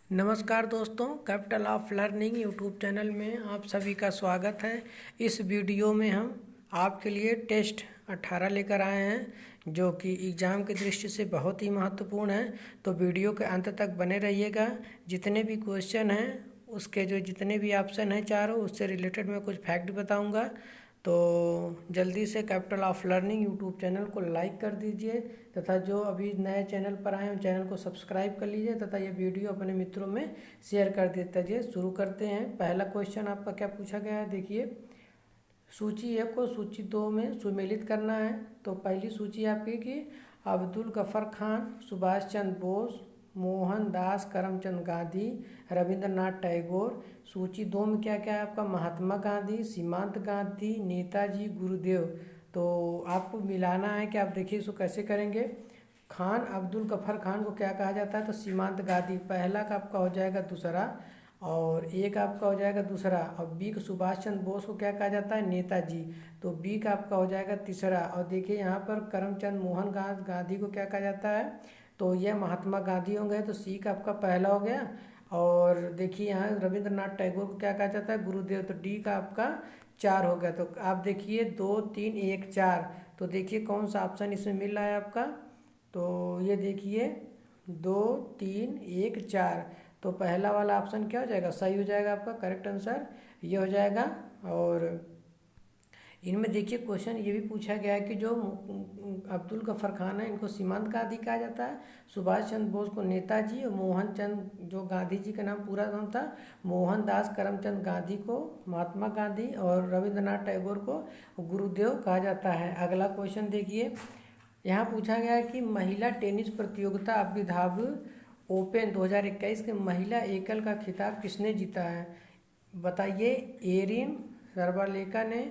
नमस्कार दोस्तों, capital of learning YouTube channel में आप सभी का स्वागत है। इस वीडियो में हम आपके लिए टेस्ट 18 लेकर आए हैं जो कि एग्ज़ाम की दृष्टि से बहुत ही महत्वपूर्ण है। तो वीडियो के अंत तक बने रहिएगा। जितने भी क्वेश्चन हैं उसके जो जितने भी ऑप्शन हैं चारों, उससे रिलेटेड मैं कुछ फैक्ट बताऊंगा। तो जल्दी से capital of learning YouTube channel को लाइक कर दीजिए तथा जो अभी नए चैनल पर आए हैं चैनल को सब्सक्राइब कर लीजिए तथा ये वीडियो अपने मित्रों में शेयर कर देते हैं। शुरू करते हैं। पहला क्वेश्चन आपका क्या पूछा गया है, देखिए। सूची 1 को सूची 2 में सुमेलित करना है। तो पहली सूची आपकी कि अब्दुल गफर खान, सुभाष चंद्र बोस, मोहनदास करमचंद गांधी, रविंद्रनाथ टैगोर। सूची 2 में क्या क्या है आपका, महात्मा गांधी, सीमांत गांधी, नेताजी, गुरुदेव। तो आपको मिलाना है कि आप देखिए इसको कैसे करेंगे। खान, अब्दुल गफर खान को क्या कहा जाता है, तो सीमांत गांधी पहला का आपका हो जाएगा दूसरा, और एक आपका हो जाएगा दूसरा। और बी को सुभाष चंद्र बोस को क्या कहा जाता है, नेताजी। तो बी का आपका हो जाएगा तीसरा। और देखिए यहाँ पर करमचंद मोहन गांधी को क्या कहा जाता है, तो यह महात्मा गांधी होंगे। तो सी का आपका पहला हो गया। और देखिए यहाँ रविंद्रनाथ टैगोर को क्या कहा जाता है, गुरुदेव। तो डी का आपका 4 हो गया। तो आप देखिए 2 3 1 4। तो देखिए कौन सा ऑप्शन इसमें मिल रहा है आपका, तो ये देखिए 2 3 1 4। तो पहला वाला ऑप्शन क्या हो जाएगा, सही हो जाएगा आपका, करेक्ट आंसर ये हो जाएगा। और इनमें देखिए क्वेश्चन ये भी पूछा गया है कि जो अब्दुल गफर खान है इनको सीमांत गांधी कहा जाता है, सुभाष चंद्र बोस को नेताजी, और मोहन चंद जो गांधी जी का नाम पूरा नाम था मोहनदास करमचंद गांधी को महात्मा गांधी, और रविंद्रनाथ टैगोर को गुरुदेव कहा जाता है। अगला क्वेश्चन देखिए, यहाँ पूछा गया है कि महिला टेनिस प्रतियोगिता अबू धाबी ओपन 2021 के महिला एकल का खिताब किसने जीता है, बताइए। एरिन सरबालेका ने,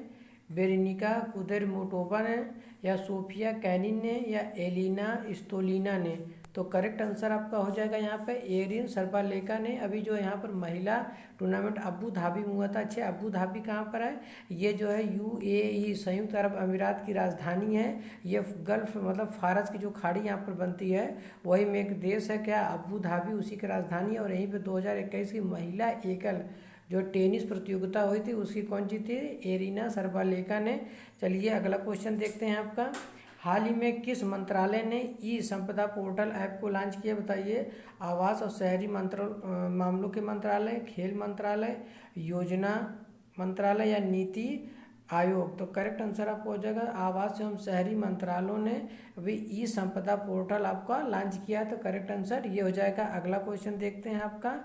बेरेनिका कुदेरमोटोवा ने, या सोफिया कैनिन ने, या एलिना स्टोलिना ने। तो करेक्ट आंसर आपका हो जाएगा यहाँ पे एरिन सरबालेका ने। अभी जो यहाँ पर महिला टूर्नामेंट अबू धाबी में हुआ था। अच्छा, अबू धाबी कहाँ पर है, ये जो है यूएई संयुक्त अरब अमीरात की राजधानी है। ये गल्फ मतलब फारस की जो खाड़ी यहाँ पर बनती है वही में एक देश है क्या, अबू धाबी, उसी की राजधानी है। और यहीं पे 2021 की महिला एकल जो टेनिस प्रतियोगिता हुई थी उसकी कौन जीती, एरिना सरबालेका ने। चलिए अगला क्वेश्चन देखते हैं आपका। हाल ही में किस मंत्रालय ने ई संपदा पोर्टल ऐप को लॉन्च किया, बताइए। आवास और शहरी मामलों के मंत्रालय, खेल मंत्रालय, योजना मंत्रालय, या नीति आयोग। तो करेक्ट आंसर आपको हो जाएगा आवास एवं शहरी मंत्रालयों ने अभी ई संपदा पोर्टल आपका लॉन्च किया है। तो करेक्ट आंसर ये हो जाएगा। अगला क्वेश्चन देखते हैं आपका।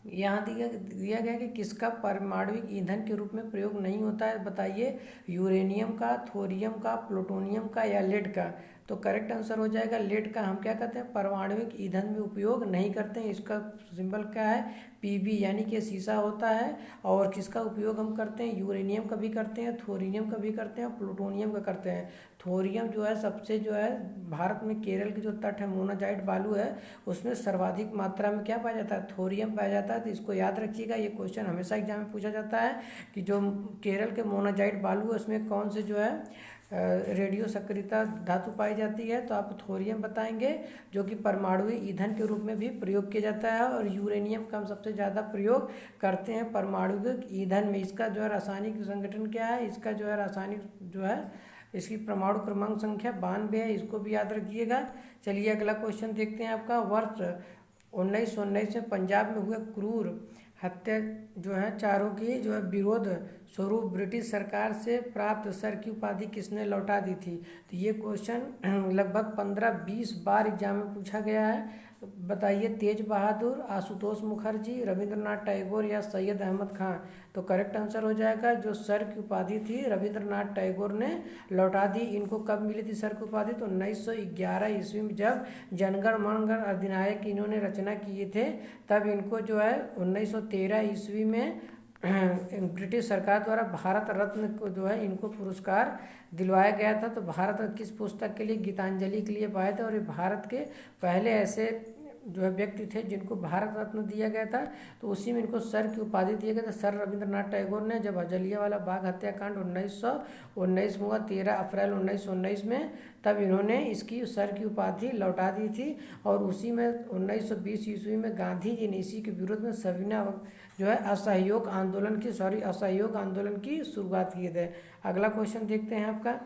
यहाँ दिया गया कि किसका परमाणविक ईंधन के रूप में प्रयोग नहीं होता है, बताइए। यूरेनियम का, थोरियम का, प्लूटोनियम का, या लेड का। तो करेक्ट आंसर हो जाएगा लेड का। हम क्या कहते हैं, परमाणविक ईंधन में उपयोग नहीं करते हैं। इसका सिंबल क्या है, पीबी, यानी कि शीशा होता है। और किसका उपयोग हम करते हैं, यूरेनियम का भी करते हैं, थोरियम का भी करते हैं, प्लूटोनियम का करते हैं। थोरियम जो है सबसे जो है भारत में केरल के जो तट है मोनाजाइट बालू है उसमें सर्वाधिक मात्रा में क्या पाया जाता है, थोरियम पाया जाता है। तो इसको याद रखिएगा, ये क्वेश्चन हमेशा एग्जाम में पूछा जाता है कि जो केरल के मोनाजाइट बालू है उसमें कौन से जो है रेडियो सक्रियता धातु पाई जाती है। तो आप थोरियम बताएंगे जो कि परमाणु ईंधन के रूप में भी प्रयोग किया जाता है। और यूरेनियम का हम सबसे ज़्यादा प्रयोग करते हैं परमाणु ईंधन में। इसका जो है रासायनिक संगठन क्या है, इसका जो है रासायनिक जो है इसकी परमाणु क्रमांक संख्या 92 है, इसको भी याद रखिएगा। चलिए अगला क्वेश्चन देखते हैं आपका। वर्ष 1919 में पंजाब में हुए क्रूर हत्या जो है चारों की जो है विरोध स्वरूप ब्रिटिश सरकार से प्राप्त सर की उपाधि किसने लौटा दी थी। तो ये क्वेश्चन लगभग 15-20 बार एग्जाम में पूछा गया है। बताइए, तेज बहादुर, आशुतोष मुखर्जी, रविंद्रनाथ टैगोर, या सैयद अहमद खान। तो करेक्ट आंसर हो जाएगा जो सर की उपाधि थी रविंद्रनाथ टैगोर ने लौटा दी। इनको कब मिली थी सर की उपाधि, तो 1911 ईस्वी में जब जनगण मनगण अधिनायक इन्होंने रचना किए थे तब इनको जो है 1913 ईस्वी में ब्रिटिश सरकार द्वारा भारत रत्न को जो है इनको पुरस्कार दिलवाया गया था। तो भारत रत्न किस पुस्तक के लिए, गीतांजलि के लिए पाए थे। और ये भारत के पहले ऐसे जो है व्यक्ति थे जिनको भारत रत्न दिया गया था, तो उसी में इनको सर की उपाधि दिया गया था। सर रविंद्रनाथ टैगोर ने जब जलियांवाला बाग हत्याकांड 1919 में हुआ, 13 अप्रैल 1919 में, तब इन्होंने इसकी सर की उपाधि लौटा दी थी। और उसी में 1920 ईस्वी में गांधी जी ने इसी के विरोध में सविनय जो है असहयोग आंदोलन की शुरुआत किए थे। अगला क्वेश्चन देखते हैं आपका,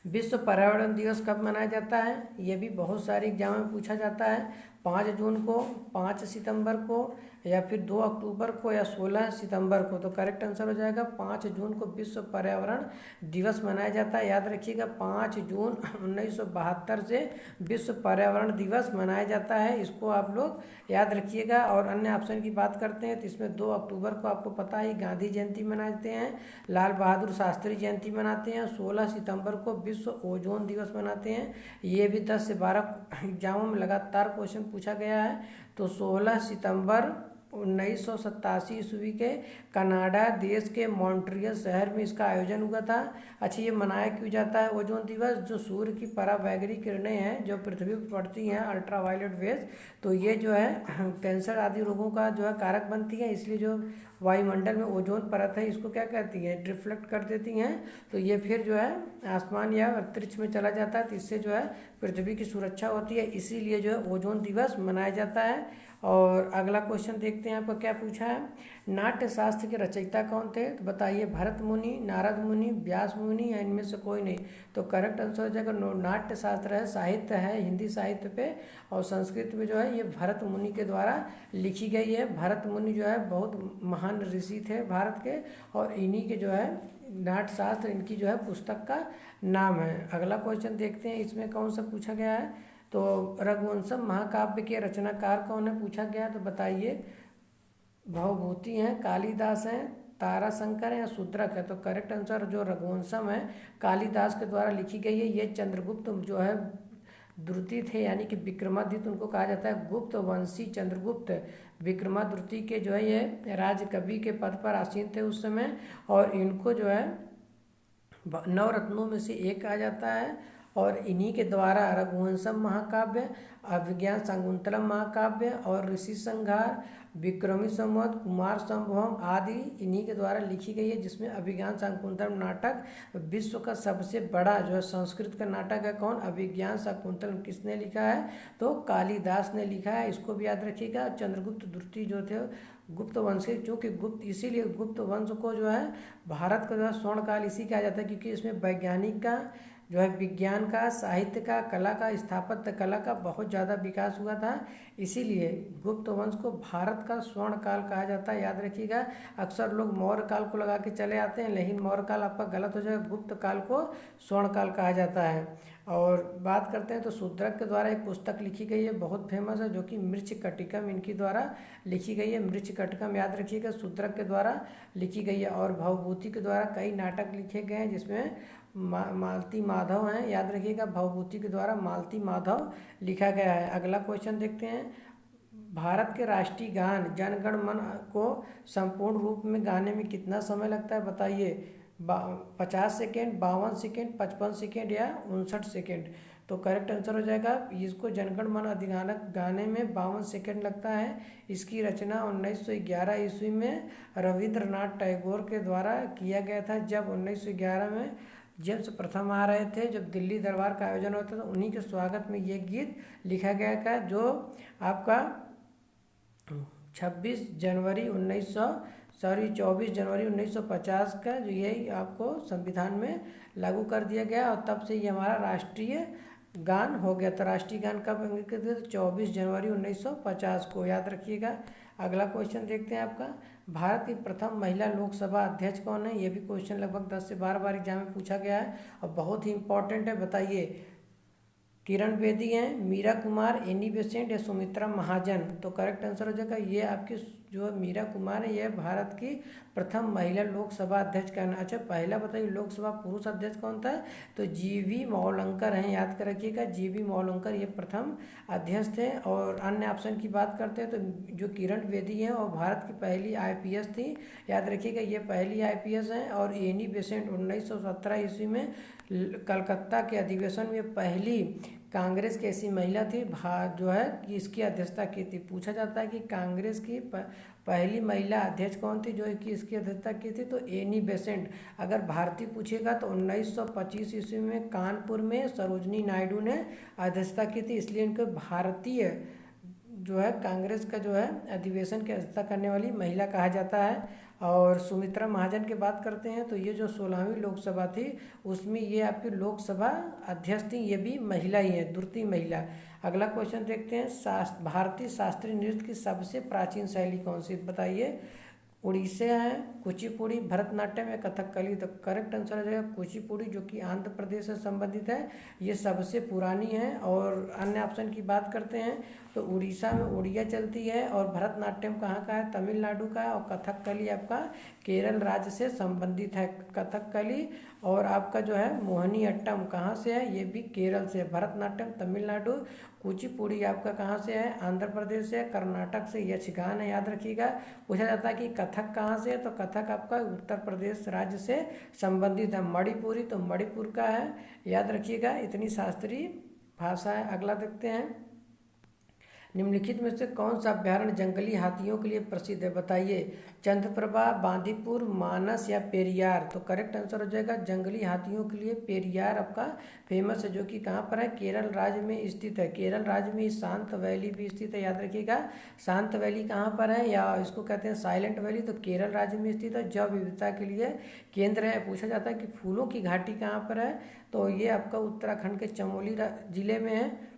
विश्व पर्यावरण दिवस कब मनाया जाता है? ये भी बहुत सारे एग्जाम में पूछा जाता है। 5 जून को, 5 सितंबर को, या फिर 2 अक्टूबर को, या 16 सितंबर को। तो करेक्ट आंसर हो जाएगा 5 जून को विश्व पर्यावरण दिवस मनाया जाता है। याद रखिएगा 5 जून 1972 से विश्व पर्यावरण दिवस मनाया जाता है, इसको आप लोग याद रखिएगा। और अन्य ऑप्शन की बात करते हैं तो इसमें 2 अक्टूबर को आपको पता है गांधी जयंती मनाते हैं, लाल बहादुर शास्त्री जयंती मनाते हैं, 16 सितंबर को विश्व ओजोन दिवस मनाते हैं। ये भी 10 से 12 एग्जामों में लगातार क्वेश्चन पूछा गया है। तो 16 सितंबर 1987 ईस्वी के कनाडा देश के मॉन्ट्रियल शहर में इसका आयोजन हुआ था। अच्छा, ये मनाया क्यों जाता है ओजोन दिवस? जो सूर्य की पराबैंगनी किरणें हैं जो पृथ्वी पर पड़ती हैं, अल्ट्रावायलेट रेज, तो ये जो है कैंसर आदि रोगों का जो है कारक बनती है। इसलिए जो वायुमंडल में ओजोन परत है इसको क्या कहती हैं? रिफ्लेक्ट कर देती हैं। तो ये फिर जो है आसमान या अंतरिक्ष में चला जाता है, तो इससे जो है पृथ्वी की सुरक्षा होती है, इसीलिए जो है ओजोन दिवस मनाया जाता है। और अगला क्वेश्चन देखते हैं आपको क्या पूछा है, नाट्य शास्त्र के रचयिता कौन थे? तो बताइए, भरत मुनि, नारद मुनि, व्यास मुनि, या इनमें से कोई नहीं। तो करेक्ट आंसर हो जाएगा नाट्य शास्त्र है, साहित्य है हिंदी साहित्य पे, और संस्कृत में जो है ये भरत मुनि के द्वारा लिखी गई है। भरत मुनि जो है बहुत महान ऋषि थे भारत के, और इन्हीं के जो है नाट्य शास्त्र इनकी जो है पुस्तक का नाम है। अगला क्वेश्चन देखते हैं, इसमें कौन सा पूछा गया है। तो रघुवंशम महाकाव्य के रचनाकार कौन है पूछा गया, तो बताइए, भवभूति हैं, कालिदास हैं, ताराशंकर है, या शूद्रक है। तो करेक्ट आंसर जो रघुवंशम है कालिदास के द्वारा लिखी गई है। ये चंद्रगुप्त जो है द्वितीय थे, यानी कि विक्रमादित्य उनको कहा जाता है। गुप्त वंशी चंद्रगुप्त विक्रमादित्य के जो है ये राज कवि के पद पर आसीन थे उस समय, और इनको जो है नवरत्नों में से एक कहा जाता है। और इन्हीं के द्वारा रघुवंशम महाकाव्य, अभिज्ञान शाकुंतलम महाकाव्य, और ऋषि संहार, विक्रमी संवत, कुमार संभवम आदि इन्हीं के द्वारा लिखी गई है। जिसमें अभिज्ञान शाकुंतलम नाटक विश्व का सबसे बड़ा जो है संस्कृत का नाटक है। कौन? अभिज्ञान शाकुंतलम। किसने लिखा है? तो कालिदास ने लिखा है, इसको भी याद रखिएगा। चंद्रगुप्त द्वितीय जो थे गुप्त वंश के, चूँकि गुप्त, इसीलिए गुप्त वंश को जो है भारत का जो है स्वर्णकाल इसी कहा जाता है, क्योंकि इसमें वैज्ञानिक का जो है विज्ञान का, साहित्य का, कला का, स्थापत्य कला का बहुत ज़्यादा विकास हुआ था। इसीलिए गुप्त वंश को भारत का स्वर्ण काल कहा जाता है, याद रखिएगा। अक्सर लोग मौर्य काल को लगा के चले आते हैं, लेकिन मौर्य काल आपका गलत हो जाएगा, गुप्त काल को स्वर्ण काल कहा जाता है। और बात करते हैं तो शूद्रक के द्वारा एक पुस्तक लिखी गई है, बहुत फेमस है, जो कि मृच्छकटिकम इनकी द्वारा लिखी गई है। मृच्छकटिकम याद रखिएगा, शूद्रक के द्वारा लिखी गई है। और भवभूति के द्वारा कई नाटक लिखे गए हैं, जिसमें मालती माधव हैं, याद रखिएगा। भवभूति के द्वारा मालती माधव लिखा गया है। अगला क्वेश्चन देखते हैं, भारत के राष्ट्रीय गान जन गण मन को संपूर्ण रूप में गाने में कितना समय लगता है? बताइए, 50 सेकेंड, 52 सेकेंड, 55 सेकेंड, या 59 सेकेंड। तो करेक्ट आंसर हो जाएगा, इसको जनगण मन अधिगानक गाने में 52 सेकेंड लगता है। इसकी रचना 1911 ईस्वी में रविंद्रनाथ टैगोर के द्वारा किया गया था। जब 1911 में जेम्स प्रथम आ रहे थे, जब दिल्ली दरबार का आयोजन होता था, उन्हीं के स्वागत में ये गीत लिखा गया था, जो आपका 24 जनवरी 1950 का जो यही आपको संविधान में लागू कर दिया गया, और तब से ये हमारा राष्ट्रीय गान हो गया था। राष्ट्रीय गान कब अंकित किया? 24 जनवरी 1950 को, याद रखिएगा। अगला क्वेश्चन देखते हैं आपका, भारत की प्रथम महिला लोकसभा अध्यक्ष कौन है? ये भी क्वेश्चन लगभग 10 से 12 बार एग्जाम में पूछा गया है, और बहुत ही इंपॉर्टेंट है। बताइए, किरण बेदी हैं, मीरा कुमार, एनी बेसेंट, या सुमित्रा महाजन। तो करेक्ट आंसर हो जाएगा ये आपकी जो मीरा कुमार है, यह भारत की प्रथम महिला लोकसभा अध्यक्ष का। अच्छा, पहला बताइए लोकसभा पुरुष अध्यक्ष कौन था? तो जीवी मौलंकर हैं, याद कर रखिएगा। जीवी मौलंकर ये प्रथम अध्यक्ष थे। और अन्य ऑप्शन की बात करते हैं तो जो किरण बेदी हैं और भारत की पहली IPS थी, याद रखिएगा, ये पहली IPS हैं। और एनी बेसेंट 1917 ईस्वी में कलकत्ता के अधिवेशन में पहली कांग्रेस की ऐसी महिला थी जो है कि इसकी अध्यक्षता की थी। पूछा जाता है कि कांग्रेस की पहली महिला अध्यक्ष कौन थी जो कि इसकी अध्यक्षता की थी, तो एनी बेसेंट। अगर भारतीय पूछेगा तो 1925 ईस्वी में कानपुर में सरोजनी नायडू ने अध्यक्षता की थी, इसलिए इनको भारतीय जो है कांग्रेस का जो है अधिवेशन की अध्यक्षता करने वाली महिला कहा जाता है। और सुमित्रा महाजन की बात करते हैं तो ये जो 16वीं लोकसभा थी उसमें ये आपकी लोकसभा अध्यक्ष थी, ये भी महिला ही है, द्वितीय महिला। अगला क्वेश्चन देखते हैं, भारतीय शास्त्रीय नृत्य की सबसे प्राचीन शैली कौन सी, बताइए। उड़ीसा है, कुचिपुड़ी, भरतनाट्यम या कथकली। तो करेक्ट आंसर हो जाएगा कुचिपुड़ी, जो कि आंध्र प्रदेश से संबंधित है, ये सबसे पुरानी है। और अन्य ऑप्शन की बात करते हैं तो उड़ीसा में उड़िया चलती है, और भरतनाट्यम कहाँ का है, तमिलनाडु का है, और कथकली आपका केरल राज्य से संबंधित है। कथकली और आपका जो है मोहिनी अट्टम कहाँ से है, ये भी केरल से है। भरतनाट्यम तमिलनाडु, कुचिपुड़ी आपका कहाँ से है, आंध्र प्रदेश से, कर्नाटक से, यक्षगान है, याद रखिएगा। पूछा जाता है कि कथक कहाँ से है, तो कथक आपका उत्तर प्रदेश राज्य से संबंधित है। मणिपुरी तो मणिपुर का है, याद रखिएगा। इतनी शास्त्रीय भाषा है। अगला देखते हैं, निम्नलिखित में से कौन सा अभ्यारण्य जंगली हाथियों के लिए प्रसिद्ध है, बताइए। चंद्रप्रभा, बांदीपुर, मानस या पेरियार। तो करेक्ट आंसर हो जाएगा जंगली हाथियों के लिए पेरियार आपका फेमस है, जो कि कहाँ पर है, केरल राज्य में स्थित है। केरल राज्य में शांत वैली भी स्थित है, याद रखिएगा। शांत वैली कहाँ पर है, या इसको कहते हैं साइलेंट वैली, तो केरल राज्य में स्थित है, जैव विविधता के लिए केंद्र है। पूछा जाता है कि फूलों की घाटी कहाँ पर है, तो ये आपका उत्तराखंड के चमोली जिले में है।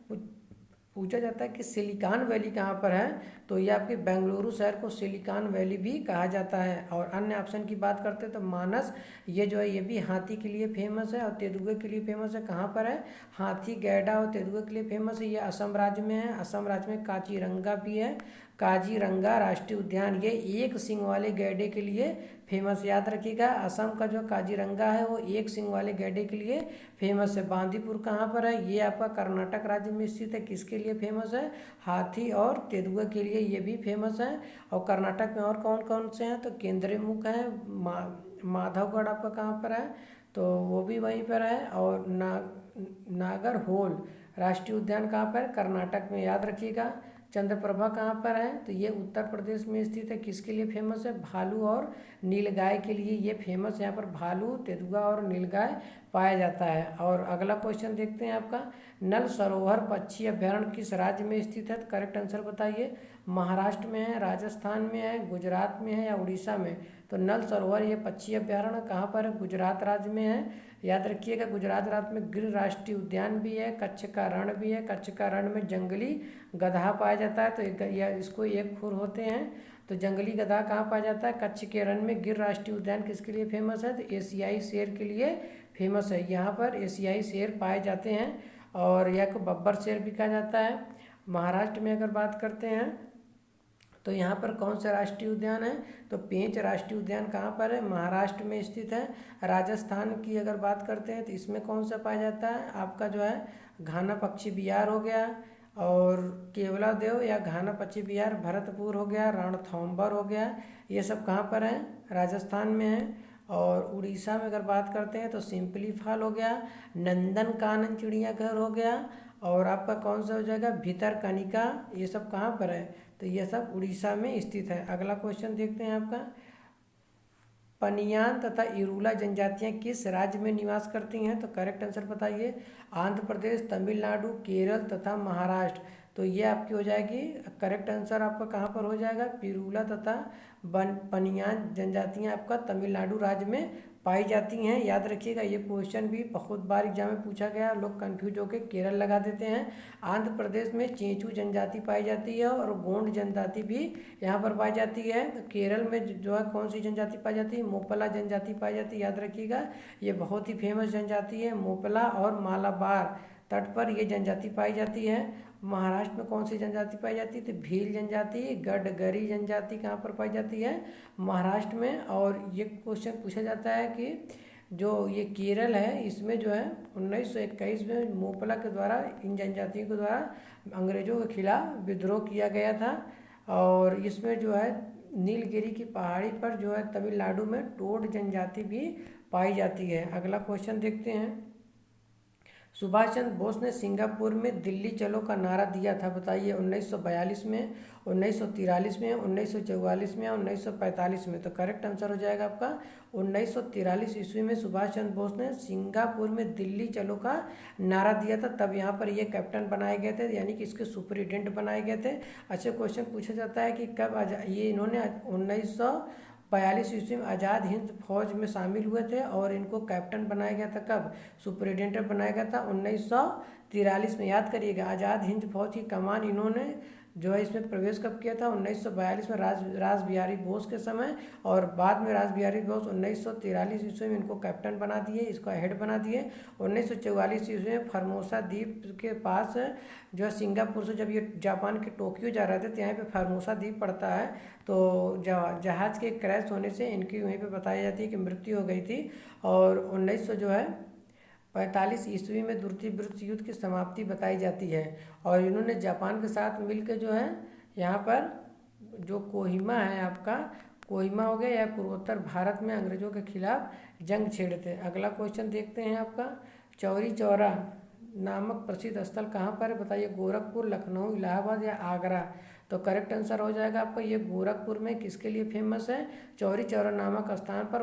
पूछा जाता है कि सिलिकॉन वैली कहाँ पर है, तो ये आपके बेंगलुरु शहर को सिलिकॉन वैली भी कहा जाता है। और अन्य ऑप्शन की बात करते हैं तो मानस, ये जो है ये भी हाथी के लिए फेमस है, और तेंदुए के लिए फेमस है। कहाँ पर है, हाथी, गैंडा और तेंदुए के लिए फेमस है। ये असम राज्य में है। असम राज्य में काजीरंगा भी है, काजीरंगा राष्ट्रीय उद्यान, ये एक सींग वाले गैंडे के लिए फेमस, याद रखिएगा। असम का जो काजीरंगा है वो एक सींग वाले गैंडे के लिए फेमस है। बांदीपुर कहाँ पर है, ये आपका कर्नाटक राज्य में स्थित है, किसके लिए फेमस है, हाथी और तेंदुए के लिए ये भी फेमस है। और कर्नाटक में और कौन कौन से हैं, तो केंद्रीमुख है, माधवगढ़ आपका कहाँ पर है, तो वो भी वहीं पर है। और नागरहोल राष्ट्रीय उद्यान कहाँ पर है, कर्नाटक में, याद रखिएगा। चंद्रप्रभा कहाँ पर है, तो ये उत्तर प्रदेश में स्थित है, किसके लिए फेमस है, भालू और नीलगाय के लिए ये फेमस है। यहाँ पर भालू, तेंदुआ और नीलगाय पाया जाता है। और अगला क्वेश्चन देखते हैं आपका, नल सरोवर पक्षी अभ्यारण्य किस राज्य में स्थित है, तो करेक्ट आंसर बताइए। महाराष्ट्र में है, राजस्थान में है, गुजरात में है या उड़ीसा में। तो नल सरोवर ये पक्षी अभ्यारण्य कहाँ पर है, गुजरात राज्य में है, याद रखिएगा। गुजरात राज्य में गिर राष्ट्रीय उद्यान भी है, कच्छ का रण भी है। कच्छ का रण में जंगली गधा पाया जाता है, तो इसको एक खुर होते हैं, तो जंगली गधा कहाँ पाया जाता है, कच्छ के रण में। गिर राष्ट्रीय उद्यान किसके लिए फेमस है, तो एशियाई शेर के लिए फेमस है, यहाँ पर एशियाई शेर पाए जाते हैं। और यह को बब्बर शेर भी कहा जाता है। महाराष्ट्र में अगर बात करते हैं तो यहाँ पर कौन सा राष्ट्रीय उद्यान है, तो पेंच राष्ट्रीय उद्यान कहाँ पर है, महाराष्ट्र में स्थित है। राजस्थान की अगर बात करते हैं तो इसमें कौन सा पाया जाता है, आपका जो है घाना पक्षी विहार हो गया, और केवलादेव या घाना पक्षी विहार भरतपुर हो गया, रणथंभौर हो गया, ये सब कहाँ पर है, राजस्थान में है। और उड़ीसा में अगर बात करते हैं तो सिंपली फॉल हो गया, नंदन कानन चिड़ियाघर हो गया, और आपका कौन सा हो जाएगा, भितरकनिका, ये सब कहाँ पर है, तो ये सब उड़ीसा में स्थित है। अगला क्वेश्चन देखते हैं आपका, पनियान तथा इरूला जनजातियां किस राज्य में निवास करती हैं, तो करेक्ट आंसर बताइए। आंध्र प्रदेश, तमिलनाडु, केरल तथा महाराष्ट्र। तो ये आपकी हो जाएगी करेक्ट आंसर, आपका कहाँ पर हो जाएगा, पिरूला तथा पनियान जनजातियां आपका तमिलनाडु राज्य में पाई जाती हैं, याद रखिएगा। ये क्वेश्चन भी बहुत बार एग्जाम में पूछा गया, लोग कंफ्यूज होकर केरल लगा देते हैं। आंध्र प्रदेश में चेंचू जनजाति पाई जाती है, और गोंड जनजाति भी यहाँ पर पाई जाती है। तो केरल में जो है कौन सी जनजाति पाई जाती है, मोपला जनजाति पाई जाती है, याद रखिएगा। ये बहुत ही फेमस जनजाति है, मोपला और मालाबार तट पर ये जनजाति पाई जाती है। महाराष्ट्र में कौन सी जनजाति पाई जाती है, तो भील जनजाति, गडगरी जनजाति कहाँ पर पाई जाती है, महाराष्ट्र में। और ये क्वेश्चन पूछा जाता है कि जो ये केरल है इसमें जो है 1921 में मोपला के द्वारा इन जनजातियों के द्वारा अंग्रेजों के खिलाफ विद्रोह किया गया था। और इसमें जो है नीलगिरी की पहाड़ी पर जो है तमिलनाडु में टोड जनजाति भी पाई जाती है। अगला क्वेश्चन देखते हैं, सुभाष चंद्र बोस ने सिंगापुर में दिल्ली चलो का नारा दिया था, बताइए 1942 में, 1943 में, 1944 में या 1945 में। तो करेक्ट आंसर हो जाएगा आपका 1943 ईस्वी में सुभाष चंद्र बोस ने सिंगापुर में दिल्ली चलो का नारा दिया था, तब यहाँ पर ये कैप्टन बनाए गए थे, यानी कि इसके सुपरिटेंडेंट बनाए गए थे। अच्छा क्वेश्चन पूछा जाता है कि कब ये इन्होंने 1942 ईस्वी में आज़ाद हिंद फौज में शामिल हुए थे और इनको कैप्टन बनाया गया था, कब सुपरिटेंडेंट बनाया गया था 1943 में। याद करिएगा, आज़ाद हिंद फौज की कमान इन्होंने जो है इसमें प्रवेश कब किया था 1942 में रास बिहारी बोस के समय, और बाद में रास बिहारी बोस 1943 ईस्वी में इनको कैप्टन बना दिए, इसका हेड बना दिए। 1944 ईस्वी में फॉर्मोसा द्वीप के पास जो है सिंगापुर से जब ये जापान के टोक्यो जा रहे थे तो यहाँ पे फॉर्मोसा द्वीप पड़ता है, तो जहाज़ के क्रैश होने से इनकी वहीं पे बताई जाती है कि मृत्यु हो गई थी। और 1945 ईस्वी में द्वितीय विश्व युद्ध की समाप्ति बताई जाती है, और इन्होंने जापान के साथ मिलकर जो है यहाँ पर जो कोहिमा है आपका, कोहिमा हो गया या पूर्वोत्तर भारत में अंग्रेजों के खिलाफ जंग छेड़े थे। अगला क्वेश्चन देखते हैं आपका, चौरी चौरा नामक प्रसिद्ध स्थल कहाँ पर है, बताइए गोरखपुर, लखनऊ, इलाहाबाद या आगरा। तो करेक्ट आंसर हो जाएगा आपका ये गोरखपुर में किसके लिए फेमस है, चौरी चौरा नामक स्थान पर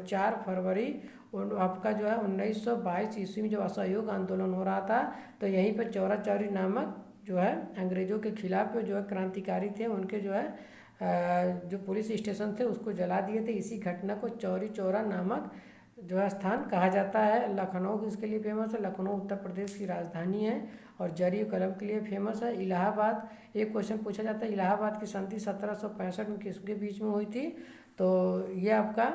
4 फरवरी आपका जो है 1922 ईस्वी में जब असहयोग आंदोलन हो रहा था, तो यहीं पर चौरा चौरी नामक जो है अंग्रेजों के खिलाफ जो है क्रांतिकारी थे, उनके जो है जो पुलिस स्टेशन थे उसको जला दिए थे। इसी घटना को चौरी चौरा नामक जो है स्थान कहा जाता है। लखनऊ किसके लिए फेमस है, लखनऊ उत्तर प्रदेश की राजधानी है और जरी कलम के लिए फेमस है। इलाहाबाद, एक क्वेश्चन पूछा जाता है इलाहाबाद की संधि 1765 में किसके बीच में हुई थी, तो ये आपका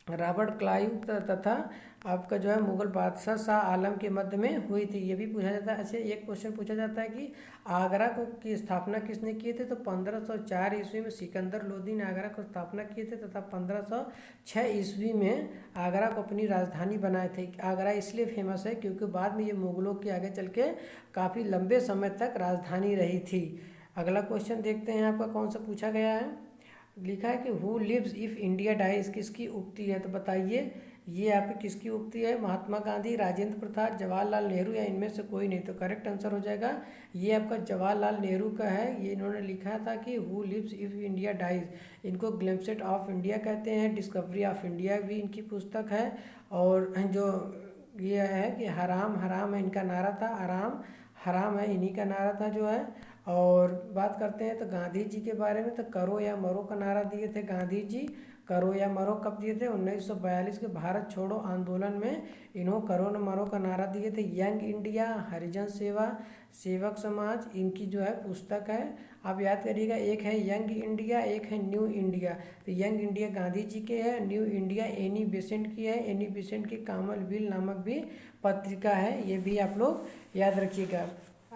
रॉबर्ट क्लाइव तथा आपका जो है मुगल बादशाह शाह आलम के मध्य में हुई थी, ये भी पूछा जाता है। अच्छा एक क्वेश्चन पूछा जाता है कि आगरा को की स्थापना किसने की थी, तो 1504 ईस्वी में सिकंदर लोदी ने आगरा को स्थापना किए थे तथा 1506 ईस्वी में आगरा को अपनी राजधानी बनाए थे। आगरा इसलिए फेमस है क्योंकि बाद में ये मुगलों के आगे चल के काफ़ी लंबे समय तक राजधानी रही थी। अगला क्वेश्चन देखते हैं आपका कौन सा पूछा गया है, लिखा है कि who lives if India dies किसकी उक्ति है, तो बताइए ये यहाँ पे किसकी उक्ति है, महात्मा गांधी, राजेंद्र प्रसाद, जवाहरलाल नेहरू या इनमें से कोई नहीं। तो करेक्ट आंसर हो जाएगा ये आपका जवाहरलाल नेहरू का है। ये इन्होंने लिखा था कि who lives if India dies, इनको ग्लिम्पसेस ऑफ इंडिया कहते हैं, डिस्कवरी ऑफ इंडिया भी इनकी पुस्तक है। और जो ये है कि हराम हराम है इनका नारा था, आराम हराम है इन्हीं का नारा था जो है। और बात करते हैं तो गांधी जी के बारे में, तो करो या मरो का नारा दिए थे गांधी जी, करो या मरो कब दिए थे 1942 के भारत छोड़ो आंदोलन में इन्होंने करो न मरो का नारा दिए थे। यंग इंडिया, हरिजन सेवा, सेवक समाज इनकी जो है पुस्तक है, आप याद करिएगा, एक है यंग इंडिया, एक है न्यू इंडिया। तो यंग इंडिया गांधी जी के है, न्यू इंडिया एनी बेसेंट की है, एनी बेसेंट की कॉमनवेल्थ नामक भी पत्रिका है, ये भी आप लोग याद रखिएगा।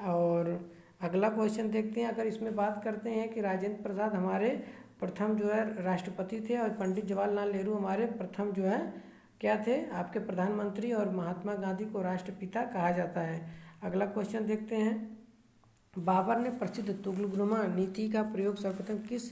और अगला क्वेश्चन देखते हैं, अगर इसमें बात करते हैं कि राजेंद्र प्रसाद हमारे प्रथम जो है राष्ट्रपति थे और पंडित जवाहरलाल नेहरू हमारे प्रथम जो है क्या थे आपके प्रधानमंत्री, और महात्मा गांधी को राष्ट्रपिता कहा जाता है। अगला क्वेश्चन देखते हैं, बाबर ने प्रसिद्ध तुगलकनुमा नीति का प्रयोग सर्वप्रथम किस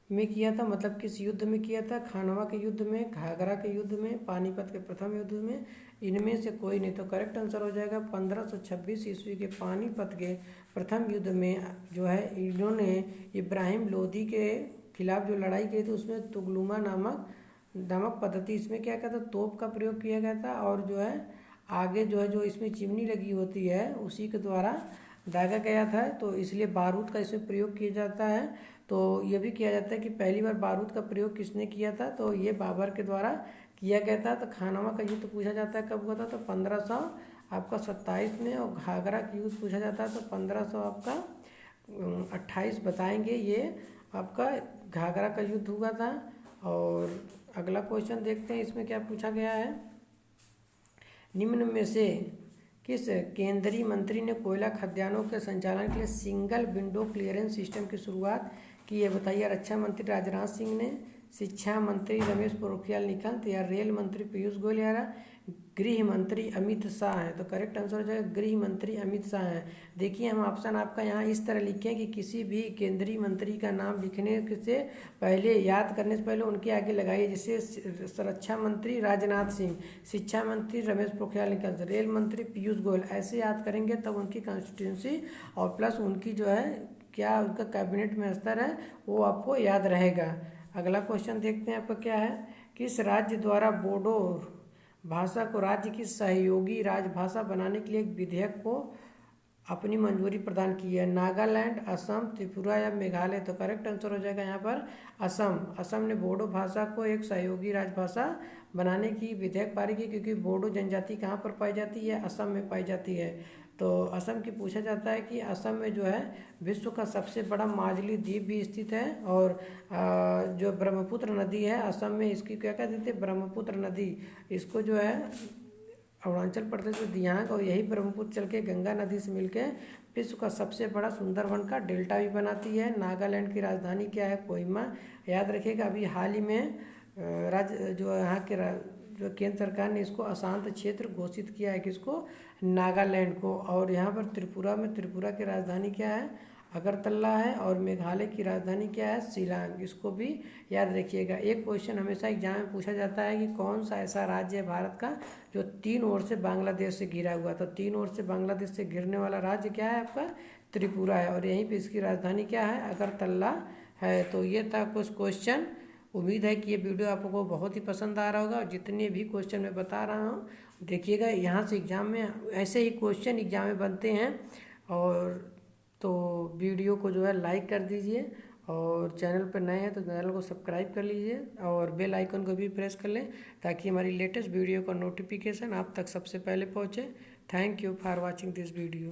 में किया था, मतलब किस युद्ध में किया था, खानवा के युद्ध में, घाघरा के युद्ध में, पानीपत के प्रथम युद्ध में, इनमें से कोई नहीं। तो करेक्ट आंसर हो जाएगा 1526 ईस्वी के पानीपत के प्रथम युद्ध में जो है इन्होंने इब्राहिम लोदी के खिलाफ जो लड़ाई की थी उसमें तुगलुमा नामक पद्धति इसमें क्या कहता था, तोप का प्रयोग किया गया था, और जो है आगे जो है जो इसमें चिमनी लगी होती है उसी के द्वारा दागा गया था, तो इसलिए बारूद का इसमें प्रयोग किया जाता है। तो ये भी किया जाता है कि पहली बार बारूद का प्रयोग किसने किया था, तो ये बाबर के द्वारा किया गया था। तो खानवा का युद्ध पूछा जाता है कब हुआ था, तो 1527 में, और घाघरा का युद्ध पूछा जाता है तो 1528 बताएंगे, ये आपका घाघरा का युद्ध हुआ था। और अगला क्वेश्चन देखते हैं, इसमें क्या पूछा गया है, निम्न में से किस केंद्रीय मंत्री ने कोयला खदानों के संचालन के लिए सिंगल विंडो क्लियरेंस सिस्टम की शुरुआत की है, बताइए। रक्षा मंत्री राजनाथ सिंह ने, शिक्षा मंत्री रमेश पोखरियाल निशंक या रेल मंत्री पीयूष गोयल या गृह मंत्री अमित शाह हैं। तो करेक्ट आंसर हो जाएगा गृह मंत्री अमित शाह हैं। देखिए हम ऑप्शन आपका यहाँ इस तरह लिखें कि किसी भी केंद्रीय मंत्री का नाम लिखने से पहले, याद करने से पहले उनके आगे लगाइए। जैसे संरक्षा मंत्री राजनाथ सिंह, शिक्षा मंत्री रमेश पोखरियाल निशंक, रेल मंत्री पीयूष गोयल, ऐसे याद करेंगे तब उनकी कॉन्स्टिट्यूंसी और प्लस उनकी जो है क्या उनका कैबिनेट में स्तर है वो आपको याद रहेगा। अगला क्वेश्चन देखते हैं आपका क्या है। किस राज्य द्वारा बोडो भाषा को राज्य की सहयोगी राजभाषा बनाने के लिए एक विधेयक को अपनी मंजूरी प्रदान की है? नागालैंड, असम, त्रिपुरा या मेघालय? तो करेक्ट आंसर हो जाएगा यहाँ पर असम। असम ने बोडो भाषा को एक सहयोगी राजभाषा बनाने की विधेयक पारित की, क्योंकि बोडो जनजाति कहाँ पर पाई जाती है? असम में पाई जाती है। तो असम की पूछा जाता है कि असम में जो है विश्व का सबसे बड़ा माजुली द्वीप भी स्थित है, और जो ब्रह्मपुत्र नदी है असम में, इसकी क्या कहते थे? ब्रह्मपुत्र नदी। इसको जो है अरुणाचल प्रदेश में दियांग, और यही ब्रह्मपुत्र चल के गंगा नदी से मिलके विश्व का सबसे बड़ा सुंदरवन का डेल्टा भी बनाती है। नागालैंड की राजधानी क्या है? कोहिमा। याद रखिएगा अभी हाल ही में राज्य जो यहाँ के जो केंद्र सरकार ने इसको अशांत क्षेत्र घोषित किया है, किसको? नागालैंड को। और यहाँ पर त्रिपुरा में, त्रिपुरा की राजधानी क्या है? अगरतला है। और मेघालय की राजधानी क्या है? शिलांग। इसको भी याद रखिएगा। एक क्वेश्चन हमेशा एग्जाम में पूछा जाता है कि कौन सा ऐसा राज्य है भारत का जो 3 ओर से बांग्लादेश से घिरा हुआ? तो 3 ओर से बांग्लादेश से घिरने वाला राज्य क्या है आपका? त्रिपुरा है। और यहीं पे इसकी राजधानी क्या है? अगरतला है। तो ये था कुछ क्वेश्चन। उम्मीद है कि ये वीडियो आपको बहुत ही पसंद आ रहा होगा। और जितने भी क्वेश्चन मैं बता रहा हूँ देखिएगा, यहाँ से एग्ज़ाम में ऐसे ही क्वेश्चन एग्जाम में बनते हैं। और तो वीडियो को जो है लाइक कर दीजिए, और चैनल पर नए हैं तो चैनल को सब्सक्राइब कर लीजिए, और बेल आइकन को भी प्रेस कर लें ताकि हमारी लेटेस्ट वीडियो का नोटिफिकेशन आप तक सबसे पहले पहुँचे। Thank you for watching this video.